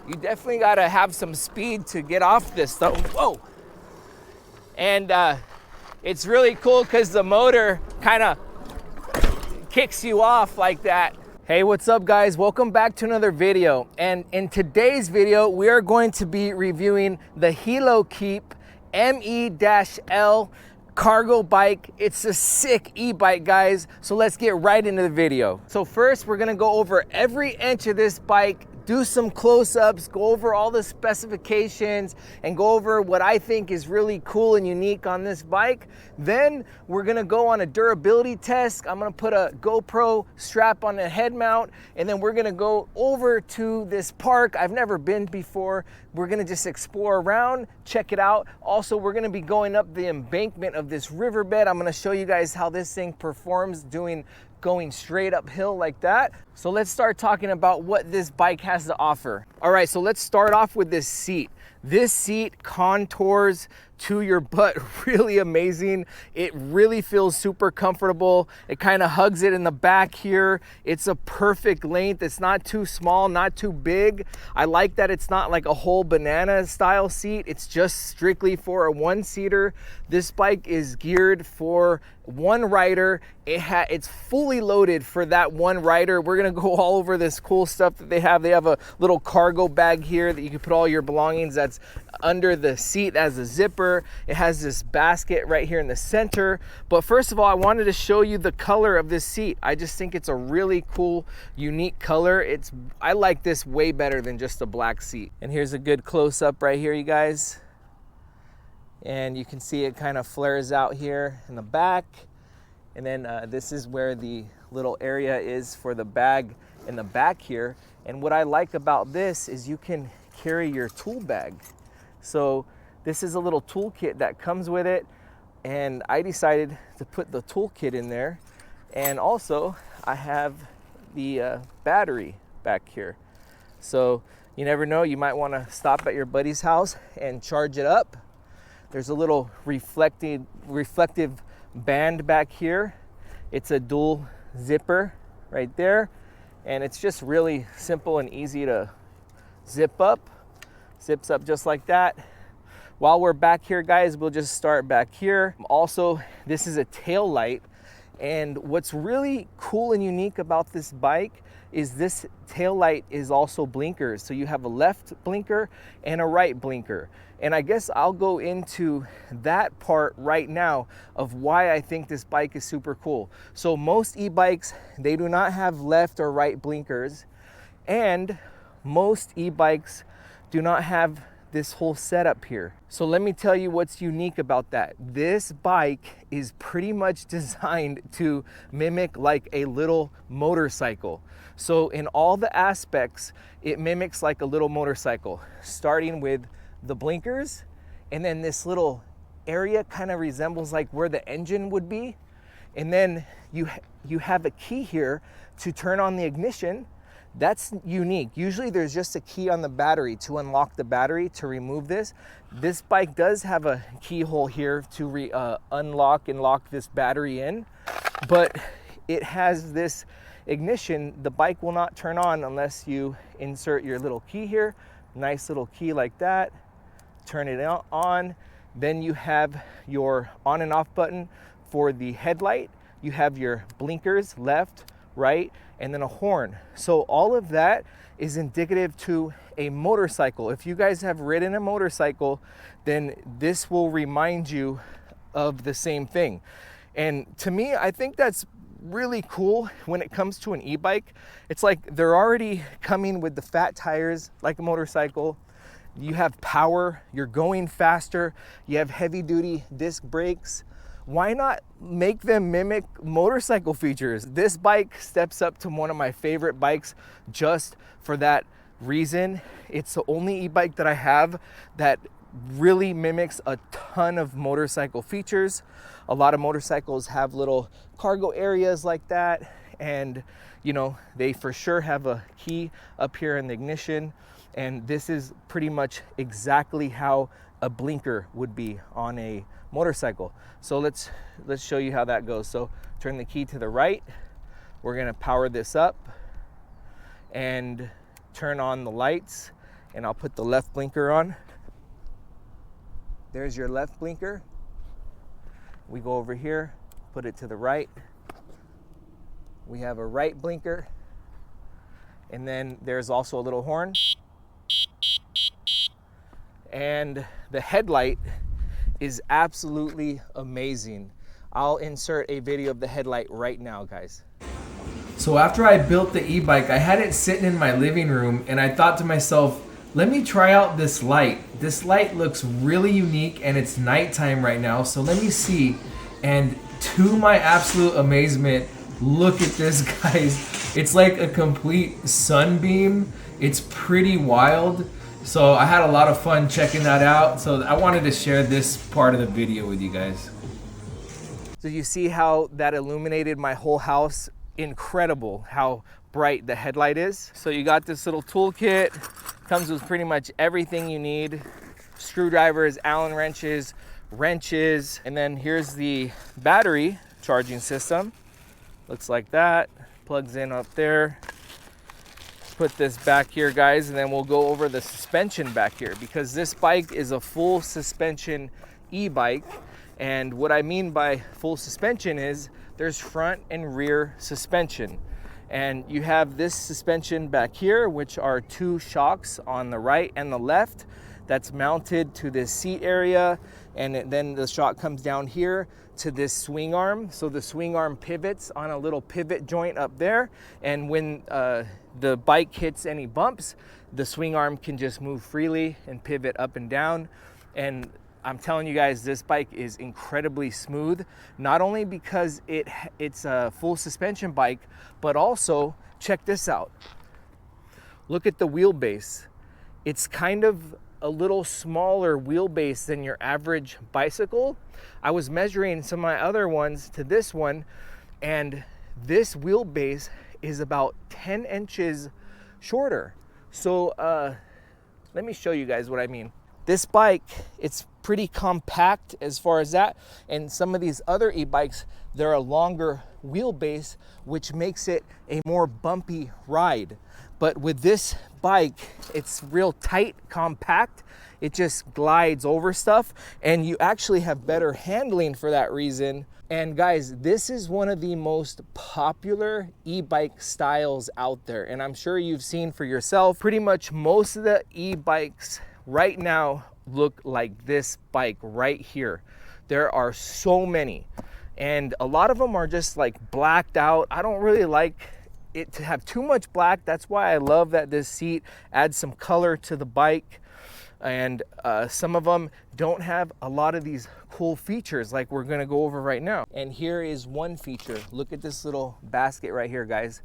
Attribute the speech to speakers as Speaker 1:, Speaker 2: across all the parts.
Speaker 1: you definitely gotta have some speed to get off this stuff. Whoa! And it's really cool because the motor kind of kicks you off like that. Hey, what's up guys? Welcome back to another video. And in today's video, we are going to be reviewing the Helokeep ME-L cargo bike. It's a sick e-bike, guys. So let's get right into the video. So first, we're gonna go over every inch of this bike, do some close-ups, go over all the specifications, and go over what I think is really cool and unique on this bike. Then we're gonna go on a durability test. I'm gonna put a GoPro strap on the head mount, and then we're gonna go over to this park I've never been before. We're gonna just explore around, check it out. Also, we're gonna be going up the embankment of this riverbed. I'm gonna show you guys how this thing performs going straight uphill like that. So let's start talking about what this bike has to offer. All right, so let's start off with this seat. This seat contours to your butt really amazing. It really feels super comfortable. It kind of hugs it in the back here. It's a perfect length. It's not too small, not too big. I like that it's not like a whole banana style seat. It's just strictly for a one-seater. This bike is geared for one rider. It's fully loaded for that one rider. We're gonna go all over this cool stuff that they have. They have a little cargo bag here that you can put all your belongings. That's under the seat as a zipper. It has this basket right here in the center. But first of all, I wanted to show you the color of this seat. I just think it's a really cool, unique color. I like this way better than just a black seat. And here's a good close-up right here, you guys. And you can see it kind of flares out here in the back. And then this is where the little area is for the bag in the back here. And what I like about this is you can carry your tool bag. So this is a little toolkit that comes with it. And I decided to put the toolkit in there. And also I have the battery back here. So you never know, you might want to stop at your buddy's house and charge it up. There's a little reflective band back here. It's a dual zipper right there. And it's just really simple and easy to zip up. Zips up just like that. While we're back here, guys, we'll just start back here. Also, this is a tail light. And what's really cool and unique about this bike is this tail light is also blinkers. So you have a left blinker and a right blinker. And I guess I'll go into that part right now of why I think this bike is super cool. So most e-bikes, they do not have left or right blinkers. And most e-bikes do not have this whole setup here. So let me tell you what's unique about that. This bike is pretty much designed to mimic like a little motorcycle. So in all the aspects, it mimics like a little motorcycle, starting with the blinkers, and then this little area kind of resembles like where the engine would be. And then you have a key here to turn on the ignition. That's unique. Usually there's just a key on the battery to unlock the battery to remove this. This bike does have a keyhole here to unlock and lock this battery in, but it has this ignition. The bike will not turn on unless you insert your little key here. Nice little key like that. Turn it on. Then you have your on and off button for the headlight. You have your blinkers, left, right, and then a horn. So all of that is indicative to a motorcycle. If you guys have ridden a motorcycle, then this will remind you of the same thing. And to me, I think that's really cool when it comes to an e-bike. It's like they're already coming with the fat tires like a motorcycle. You have power, you're going faster, you have heavy duty disc brakes. Why not make them mimic motorcycle features? This bike steps up to one of my favorite bikes just for that reason. It's the only e-bike that I have that really mimics a ton of motorcycle features. A lot of motorcycles have little cargo areas like that, and you know, they for sure have a key up here in the ignition. And this is pretty much exactly how a blinker would be on a motorcycle. So let's show you how that goes. So turn the key to the right. We're gonna power this up and turn on the lights. And I'll put the left blinker on. There's your left blinker. We go over here, put it to the right. We have a right blinker. And then there's also a little horn. And the headlight is absolutely amazing. I'll insert a video of the headlight right now, guys. So after I built the e-bike, I had it sitting in my living room and I thought to myself, let me try out this light. This light looks really unique and it's nighttime right now, so let me see. And to my absolute amazement, look at this, guys. It's like a complete sunbeam. It's pretty wild. So I had a lot of fun checking that out. So I wanted to share this part of the video with you guys. So you see how that illuminated my whole house? Incredible how bright the headlight is. So you got this little toolkit. Comes with pretty much everything you need. Screwdrivers, Allen wrenches, and then here's the battery charging system. Looks like that. Plugs in up there. Put this back here, guys, and then we'll go over the suspension back here, because this bike is a full suspension e-bike. And what I mean by full suspension is there's front and rear suspension. And you have this suspension back here, which are 2 shocks on the right and the left that's mounted to this seat area. And then the shock comes down here to this swing arm. So the swing arm pivots on a little pivot joint up there. And when the bike hits any bumps, the swing arm can just move freely and pivot up and down. And I'm telling you guys, this bike is incredibly smooth, not only because it's a full suspension bike, but also, check this out. Look at the wheelbase. It's kind of a little smaller wheelbase than your average bicycle. I was measuring some of my other ones to this one, and this wheelbase is about 10 inches shorter. So let me show you guys what I mean. This bike, it's pretty compact as far as that, and some of these other e-bikes, they're a longer wheelbase, which makes it a more bumpy ride. But with this bike, it's real tight, compact. It just glides over stuff, and you actually have better handling for that reason. And guys, this is one of the most popular e-bike styles out there, and I'm sure you've seen for yourself. Pretty much most of the e-bikes right now look like this bike right here. There are so many, and a lot of them are just like blacked out. I don't really like it to have too much black. That's why I love that this seat adds some color to the bike. And some of them don't have a lot of these cool features like we're gonna go over right now. And here is one feature. Look at this little basket right here, guys.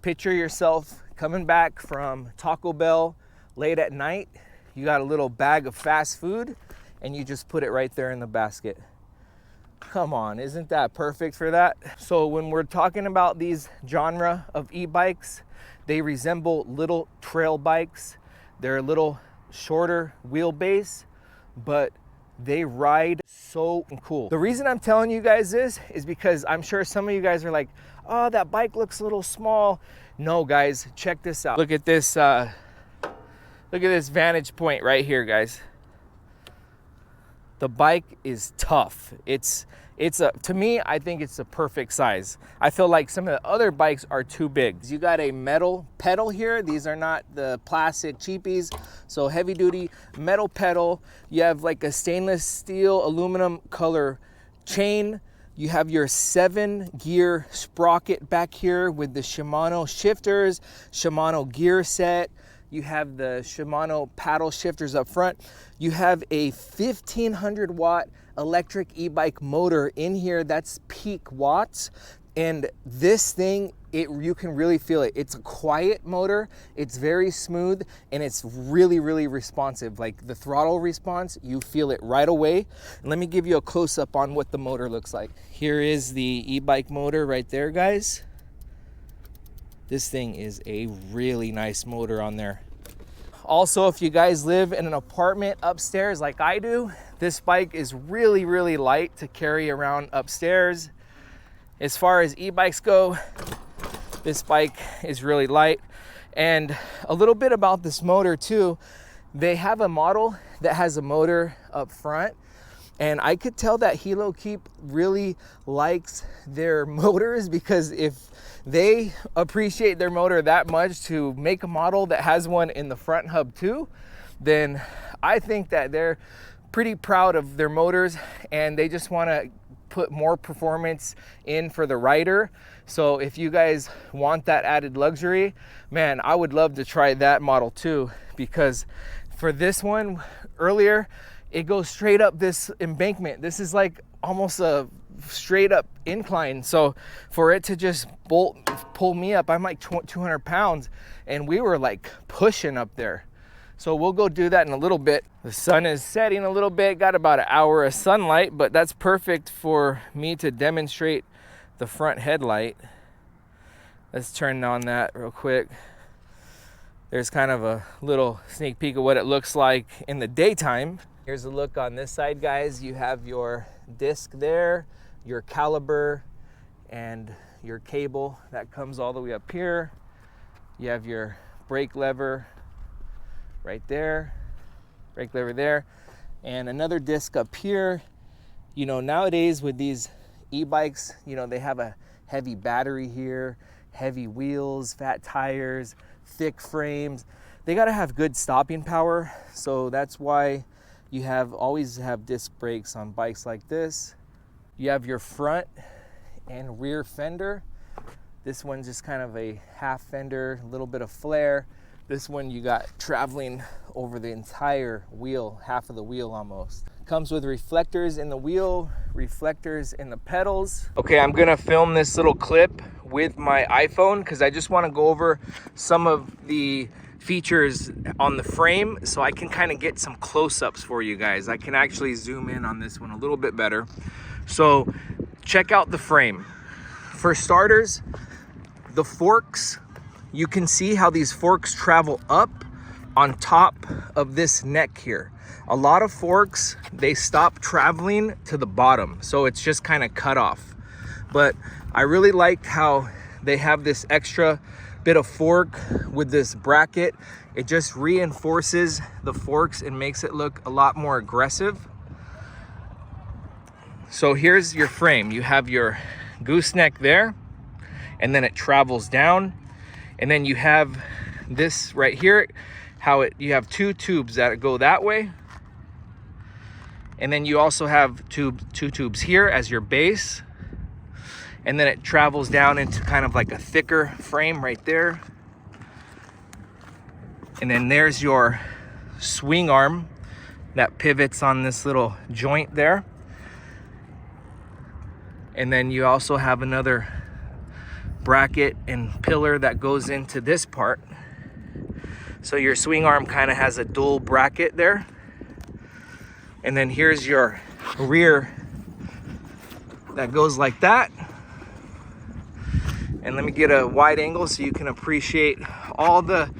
Speaker 1: Picture yourself coming back from Taco Bell late at night. You got a little bag of fast food and you just put it right there in the basket. Come on, isn't that perfect for that? So when we're talking about these genre of e-bikes, they resemble little trail bikes. They're a little shorter wheelbase, but they ride so cool. The reason I'm telling you guys this is because I'm sure some of you guys are like, oh, that bike looks a little small. No, guys, check this out. Look at this vantage point right here, guys. The bike is tough. To me, I think it's a perfect size. I feel like some of the other bikes are too big. You got a metal pedal here. These are not the plastic cheapies. So heavy duty metal pedal. You have like a stainless steel aluminum color chain. You have your 7-gear sprocket back here with the Shimano shifters, Shimano gear set. You have the Shimano paddle shifters up front. You have a 1500 watt electric e-bike motor in here. That's peak watts. And this thing, you can really feel it. It's a quiet motor. It's very smooth and it's really, really responsive. Like the throttle response, you feel it right away. And let me give you a close up on what the motor looks like. Here is the e-bike motor right there, guys. This thing is a really nice motor on there. Also, if you guys live in an apartment upstairs like I do, this bike is really, really light to carry around upstairs. As far as e-bikes go, this bike is really light. And a little bit about this motor too. They have a model that has a motor up front, and I could tell that Helokeep really likes their motors, because if they appreciate their motor that much to make a model that has one in the front hub too, then I think that they're pretty proud of their motors, and they just want to put more performance in for the rider. So if you guys want that added luxury, man, I would love to try that model too, because for this one earlier, it goes straight up this embankment. This is like almost a straight up incline. So for it to just pull me up, I'm like 200 pounds, and we were like pushing up there. So we'll go do that in a little bit. The sun is setting a little bit, got about an hour of sunlight, but that's perfect for me to demonstrate the front headlight. Let's turn on that real quick. There's kind of a little sneak peek of what it looks like in the daytime. Here's a look on this side, guys. You have your disc there, your caliber, and your cable that comes all the way up here. You have your brake lever right there, brake lever there, and another disc up here. You know, nowadays with these e-bikes, you know, they have a heavy battery here, heavy wheels, fat tires, thick frames. They got to have good stopping power, so that's why you always have disc brakes on bikes like this. You have your front and rear fender. This one's just kind of a half fender, a little bit of flare. This one you got traveling over the entire wheel, half of the wheel almost. Comes with reflectors in the wheel, reflectors in the pedals. Okay, I'm gonna film this little clip with my iPhone because I just wanna go over some of the features on the frame so I can kind of get some close-ups for you guys. I can actually zoom in on this one a little bit better. So check out the frame. For starters, the forks, you can see how these forks travel up on top of this neck here. A lot of forks, they stop traveling to the bottom, so it's just kind of cut off. But I really like how they have this extra bit of fork with this bracket. It just reinforces the forks and makes it look a lot more aggressive. So here's your frame. You have your gooseneck there, and then it travels down. And then you have this right here, you have two tubes that go that way. And then you also have two tubes here as your base. And then it travels down into kind of like a thicker frame right there. And then there's your swing arm that pivots on this little joint there. And then you also have another bracket and pillar that goes into this part. So your swing arm kind of has a dual bracket there. And then here's your rear that goes like that. And let me get a wide angle so you can appreciate all the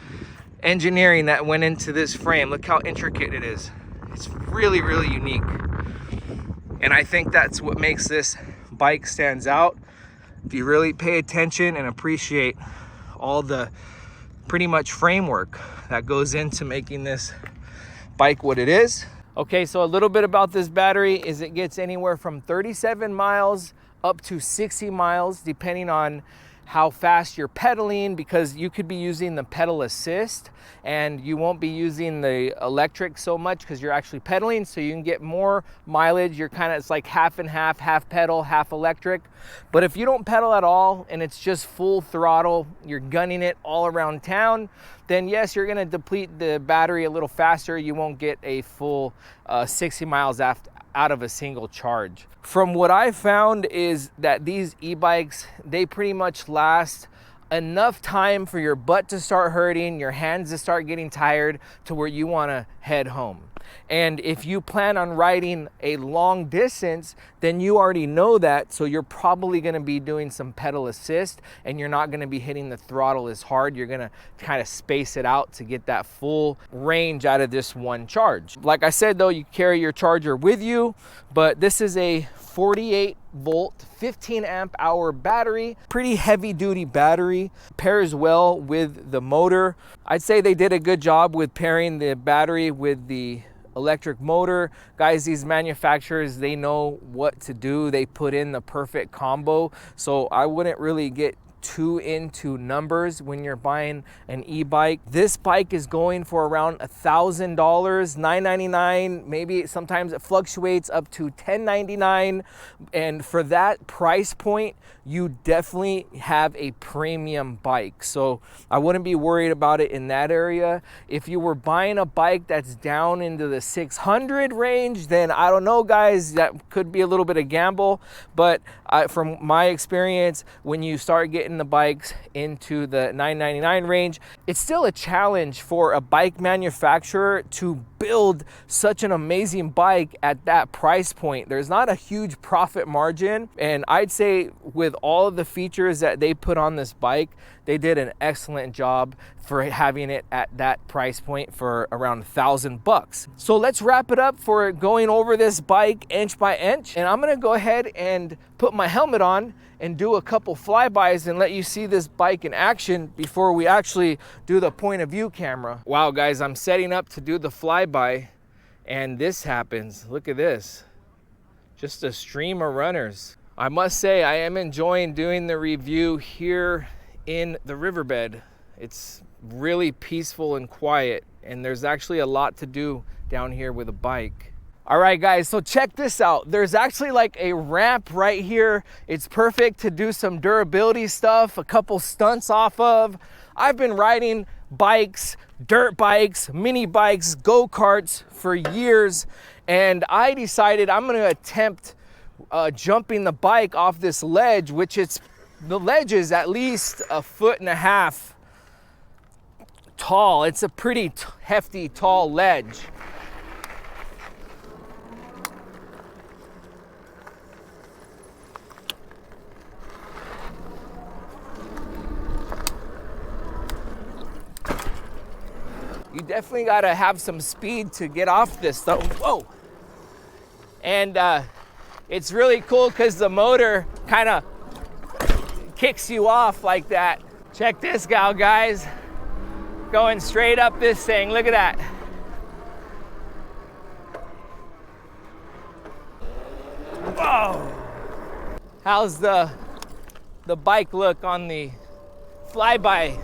Speaker 1: engineering that went into this frame. Look how intricate it is. It's really, really unique. And I think that's what makes this bike stands out. If you really pay attention and appreciate all the pretty much framework that goes into making this bike what it is. Okay, so a little bit about this battery is it gets anywhere from 37 miles up to 60 miles depending on how fast you're pedaling, because you could be using the pedal assist and you won't be using the electric so much because you're actually pedaling, so you can get more mileage. You're kind of, it's like half and half, half pedal, half electric. But if you don't pedal at all and it's just full throttle, you're gunning it all around town, then yes, you're gonna deplete the battery a little faster. You won't get a full 60 miles out of a single charge. From what I found is that these e-bikes, they pretty much last enough time for your butt to start hurting, your hands to start getting tired to where you wanna head home. And if you plan on riding a long distance, then you already know that, so you're probably gonna be doing some pedal assist and you're not gonna be hitting the throttle as hard. You're gonna kind of space it out to get that full range out of this one charge. Like I said though, you carry your charger with you, but this is a 48 volt, 15 amp hour battery, pretty heavy duty battery, pairs well with the motor. I'd say they did a good job with pairing the battery with the electric motor. Guys, these manufacturers, they know what to do. They put in the perfect combo. So I wouldn't really get too into numbers when you're buying an e-bike. This bike is going for around $1,000, $999, maybe sometimes it fluctuates up to $1099. And for that price point, you definitely have a premium bike. So I wouldn't be worried about it in that area. If you were buying a bike that's down into the 600 range, then I don't know, guys, that could be a little bit of gamble. But from my experience, when you start getting the bikes into the $999 range, it's still a challenge for a bike manufacturer to build such an amazing bike at that price point. There's not a huge profit margin, and I'd say with all of the features that they put on this bike, they did an excellent job for having it at that price point for around $1,000. So let's wrap it up for going over this bike inch by inch, and I'm gonna go ahead and put my helmet on and do a couple flybys and let you see this bike in action before we actually do the point of view camera. Wow, guys, I'm setting up to do the flyby and this happens. Look at this, just a stream of runners. I must say, I am enjoying doing the review here in the riverbed. It's really peaceful and quiet, and there's actually a lot to do down here with a bike. All right, guys, so check this out. There's actually like a ramp right here. It's perfect to do some durability stuff, a couple stunts off of. I've been riding bikes, dirt bikes, mini bikes, go-karts for years, and I decided I'm gonna attempt jumping the bike off this ledge, the ledge is at least 1.5 feet tall. It's a pretty hefty, tall ledge. You definitely gotta have some speed to get off this though. Whoa! And it's really cool because the motor kind of kicks you off like that. Check this out, guys. Going straight up this thing, look at that. Whoa! How's the bike look on the flyby?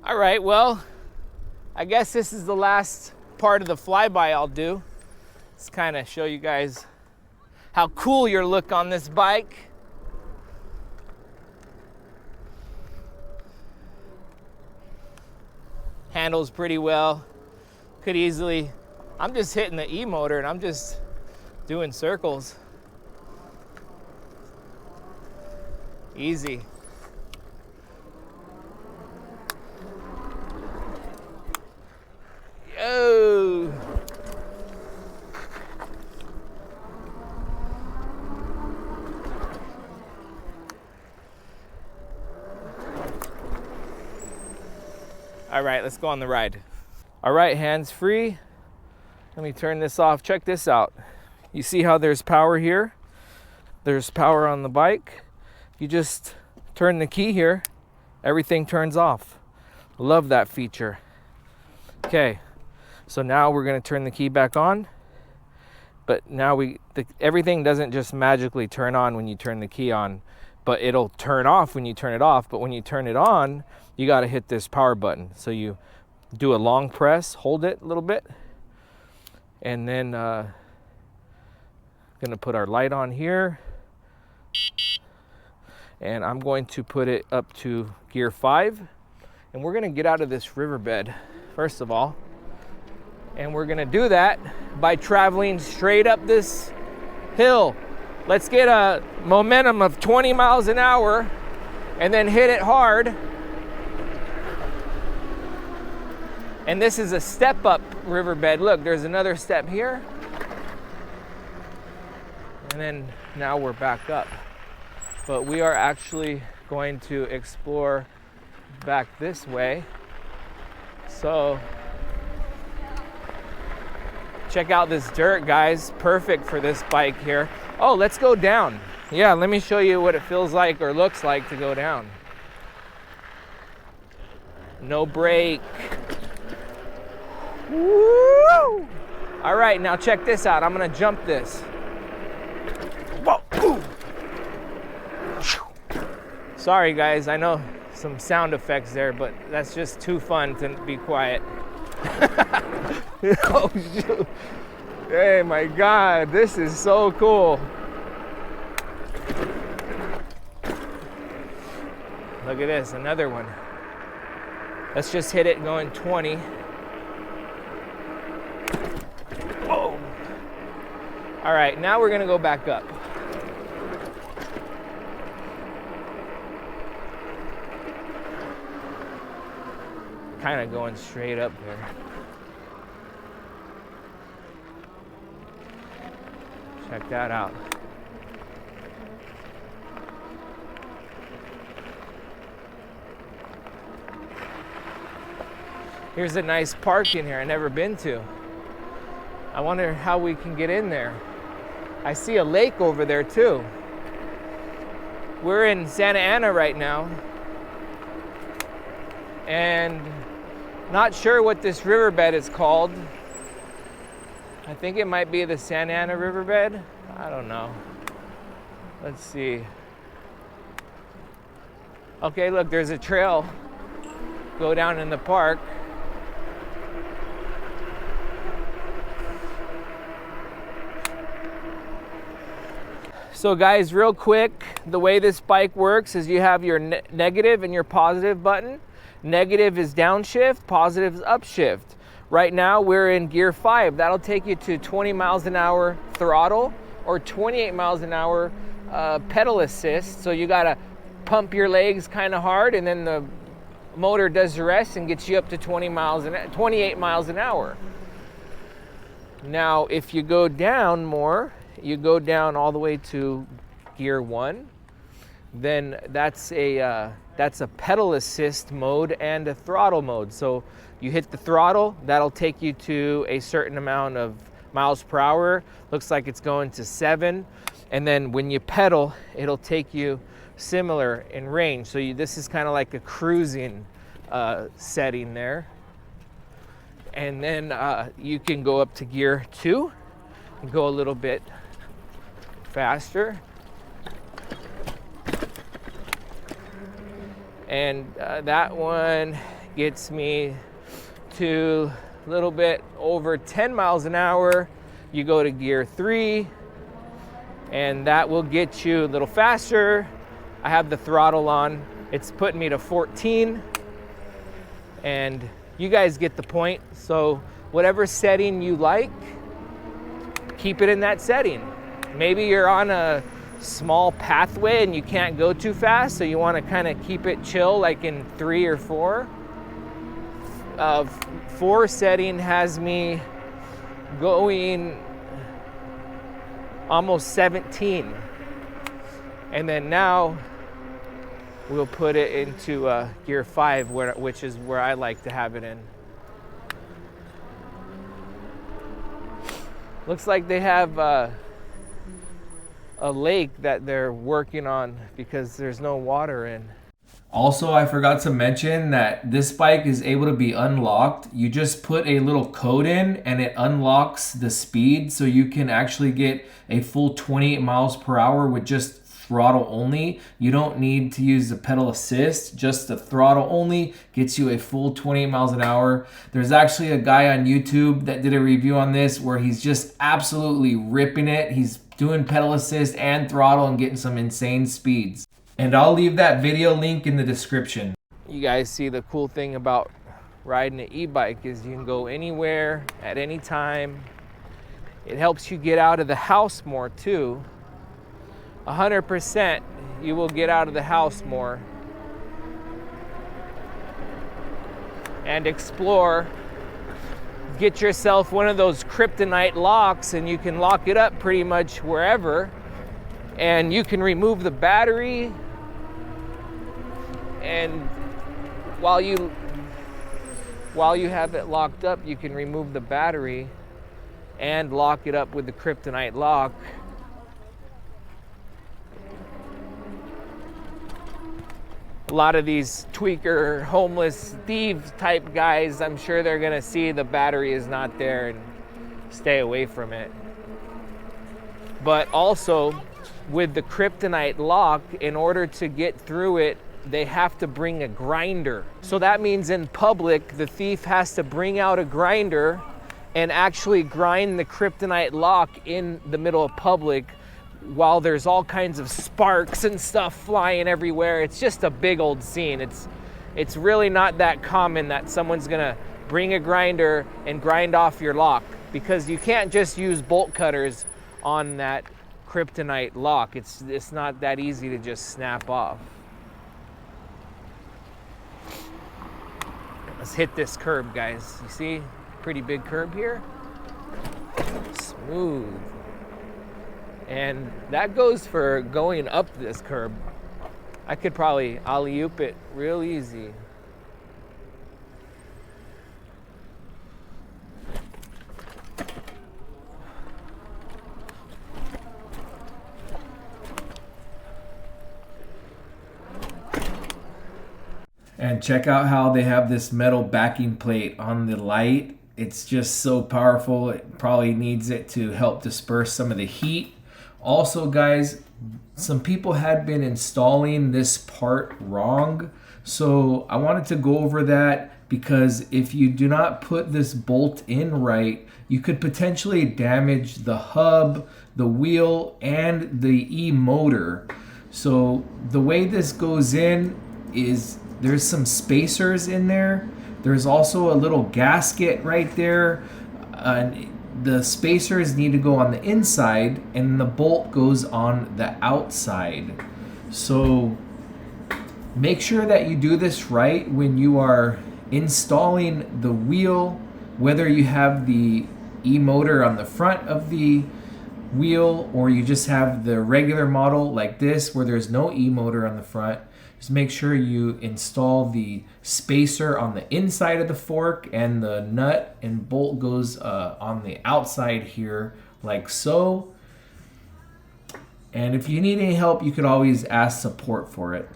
Speaker 1: All right, well, I guess this is the last part of the flyby I'll do. Let's kind of show you guys how cool your look on this bike. Handles pretty well. Could easily, I'm just hitting the E-motor and I'm just doing circles. Easy. Yo! All right, let's go on the ride. All right, hands free. Let me turn this off. Check this out. You see how there's power here? There's power on the bike. You just turn the key here, everything turns off. Love that feature. Okay, so now we're gonna turn the key back on. But now everything doesn't just magically turn on when you turn the key on, but it'll turn off when you turn it off. But when you turn it on, you gotta hit this power button. So you do a long press, hold it a little bit, and then gonna put our light on here. And I'm going to put it up to gear 5. And we're gonna get out of this riverbed, first of all. And we're gonna do that by traveling straight up this hill. Let's get a momentum of 20 miles an hour and then hit it hard. And this is a step up riverbed. Look, there's another step here. And then now we're back up. But we are actually going to explore back this way. So check out this dirt, guys. Perfect for this bike here. Oh, let's go down. Yeah, let me show you what it feels like or looks like to go down. No brake. Woo! All right, now check this out. I'm gonna jump this. Whoa. Ooh. Sorry guys, I know some sound effects there, but that's just too fun to be quiet. Oh, shoot. Hey, my God, this is so cool. Look at this, another one. Let's just hit it going 20. Whoa. All right, now we're gonna go back up. Kind of going straight up there. Check that out. Here's a nice park in here I've never been to. I wonder how we can get in there. I see a lake over there too. We're in Santa Ana right now, and not sure what this riverbed is called. I think it might be the Santa Ana riverbed. I don't know. Let's see. Okay, look, there's a trail. Go down in the park. So guys, real quick, the way this bike works is you have your negative and your positive button. Negative is downshift, positive is upshift. Right now we're in gear 5. That'll take you to 20 miles an hour throttle or 28 miles an hour pedal assist. So you gotta pump your legs kind of hard, and then the motor does the rest and gets you up to 28 miles an hour. Now, if you go down more, you go down all the way to gear 1, then that's a pedal assist mode and a throttle mode. So you hit the throttle, that'll take you to a certain amount of miles per hour. Looks like it's going to 7. And then when you pedal, it'll take you similar in range. So this is kind of like a cruising setting there. And then you can go up to gear 2 and go a little bit faster. And that one gets me to a little bit over 10 miles an hour. You go to gear 3, and that will get you a little faster. I have the throttle on. It's putting me to 14, and you guys get the point. So whatever setting you like, keep it in that setting. Maybe you're on a small pathway and you can't go too fast, so you want to kind of keep it chill, like in 3 or 4. 4 setting has me going almost 17. And then now we'll put it into gear 5, which is where I like to have it in. Looks like they have a lake that they're working on because there's no water in. Also, I forgot to mention that this bike is able to be unlocked. You just put a little code in and it unlocks the speed, so you can actually get a full 28 miles per hour with just throttle only. You don't need to use the pedal assist, just the throttle only gets you a full 28 miles an hour. There's actually a guy on YouTube that did a review on this where he's just absolutely ripping it. He's doing pedal assist and throttle and getting some insane speeds. And I'll leave that video link in the description. You guys see the cool thing about riding an e-bike is you can go anywhere at any time. It helps you get out of the house more too. 100% you will get out of the house more and explore. Get yourself one of those kryptonite locks and you can lock it up pretty much wherever, and you can remove the battery, and while you while you have it locked up, you can remove the battery and lock it up with the kryptonite lock. A lot of these tweaker, homeless, thief type guys, I'm sure they're gonna see the battery is not there and stay away from it. But also, with the kryptonite lock, in order to get through it, they have to bring a grinder. So that means in public, the thief has to bring out a grinder and actually grind the kryptonite lock in the middle of public while there's all kinds of sparks and stuff flying everywhere. It's just a big old scene. It's really not that common that someone's gonna bring a grinder and grind off your lock, because you can't just use bolt cutters on that kryptonite lock. It's not that easy to just snap off. Let's hit this curb, guys. You see, pretty big curb here. Smooth. And that goes for going up this curb. I could probably alley-oop it real easy. And check out how they have this metal backing plate on the light. It's just so powerful. It probably needs it to help disperse some of the heat. Also, guys, some people had been installing this part wrong. So I wanted to go over that, because if you do not put this bolt in right, you could potentially damage the hub, the wheel, and the e-motor. So the way this goes in is there's some spacers in there. There's also a little gasket right there. The spacers need to go on the inside, and the bolt goes on the outside. So make sure that you do this right when you are installing the wheel, whether you have the e-motor on the front of the wheel or you just have the regular model like this where there's no e-motor on the front. Just make sure you install the spacer on the inside of the fork, and the nut and bolt goes on the outside here, like so. And if you need any help, you could always ask support for it.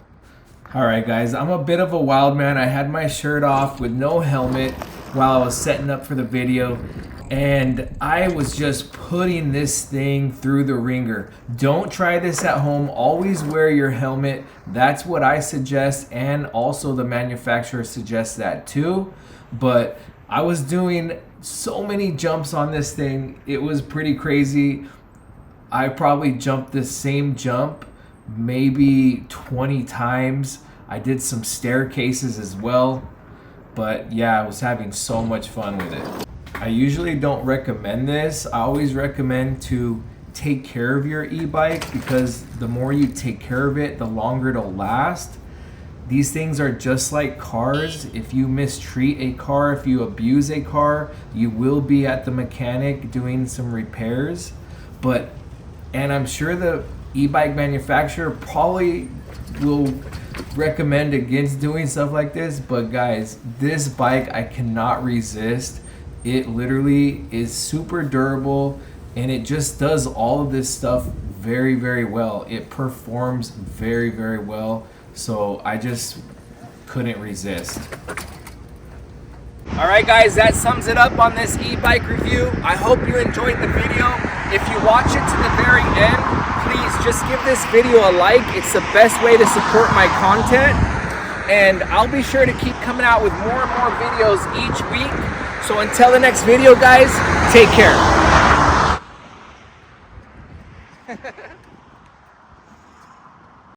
Speaker 1: All right, guys, I'm a bit of a wild man. I had my shirt off with no helmet while I was setting up for the video, and I was just putting this thing through the ringer. Don't try this at home. Always wear your helmet. That's what I suggest, and also the manufacturer suggests that too. But I was doing so many jumps on this thing. It was pretty crazy. I probably jumped the same jump maybe 20 times. I did some staircases as well. But yeah, I was having so much fun with it. I usually don't recommend this. I always recommend to take care of your e-bike, because the more you take care of it, the longer it'll last. These things are just like cars. If you mistreat a car, if you abuse a car, you will be at the mechanic doing some repairs. And I'm sure the e-bike manufacturer probably will recommend against doing stuff like this, but guys, this bike I cannot resist. It literally is super durable, and it just does all of this stuff very, very well. It performs very, very well, so I just couldn't resist. All right, guys, that sums it up on this e-bike review. I hope you enjoyed the video. If you watch it to the very end, please just give this video a like. It's the best way to support my content, and I'll be sure to keep coming out with more and more videos each week. So until the next video, guys, take care.